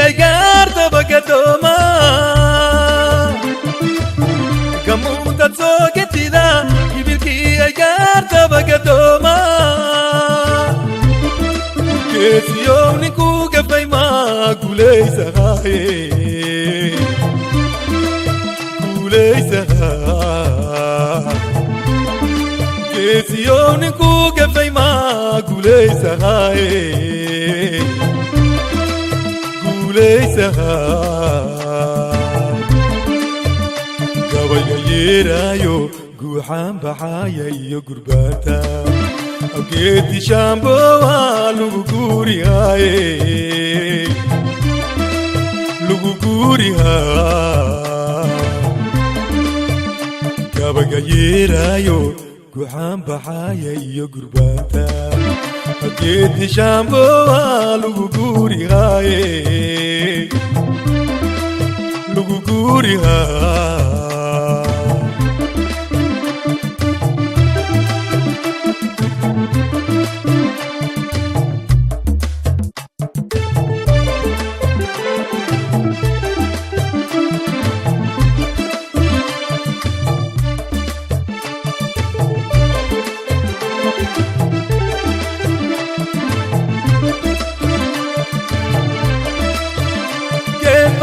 agarta bagadoma Kamuta tsogetida Ibilki agarta bagadoma Kesioni kuga faima Kulei sahaye Kulei sahaye Kesioni kuga faima Kulei sahaye Kuleysaha Gawayga yeerayo guuxaan baxaya iyo gurbata Geedi shambo lugu guurihaye Lugu guurihaye Gawayga yeerayo guuxaan baxaya iyo gurbata Geedi shambo lugu guurihaye Lugu guurihaye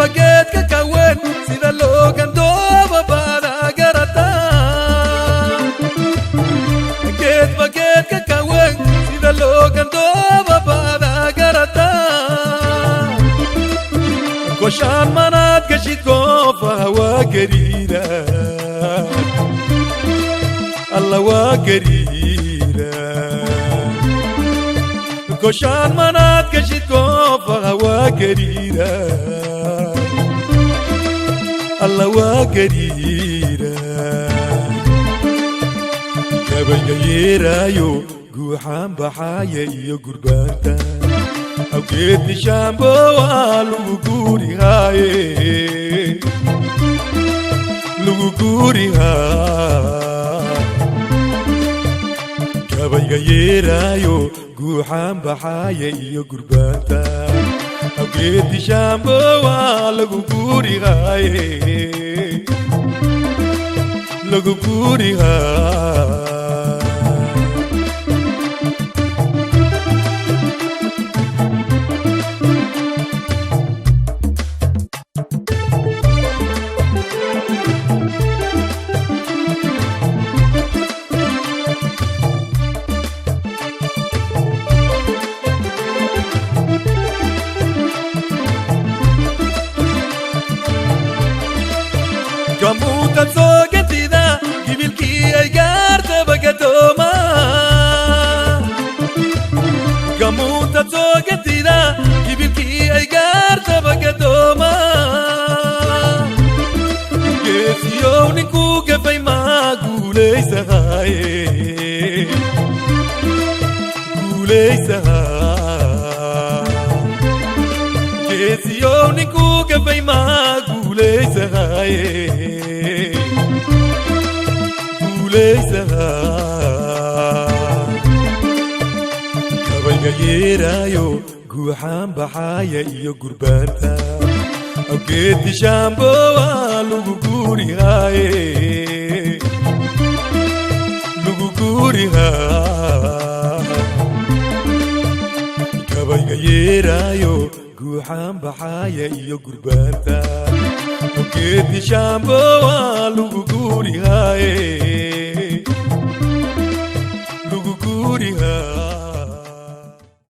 Bageedka kawen sida loogan dooba baada garata Bageedka kawen sida loogan dooba baada garata Koshaan manaad gashid goofa waa gariira Alla waa gariira Koshaan manaad gashid goofa waa gariira alla waa gariira gabayga yeerayo guuxaan baxaya iyo gurbaanta awgeedni shambo waa lugu guurihaye lugu guurihaye gabayga yeerayo guuxaan baxaya iyo gurbaanta awgeedni shambo waa lagu guurihaye lagu guurihaye Kamuta tsogetida Gibilki agarta bagadoma Kamuta tsogetida Gibilki agarta bagadoma Kesioni kuga faima Kuleysahaye Kuleysahaye Kesioni kuga faima Kuleysahaye gabayga yeerayo guuxaan baxaya iyo gurbaanta awgeedi shambo waa lugu guurihaye lugu guurihaye gabayga yeerayo guuxaan baxaya iyo gurbaanta awgeedi shambo waa lugu guurihaye lugu guurihaye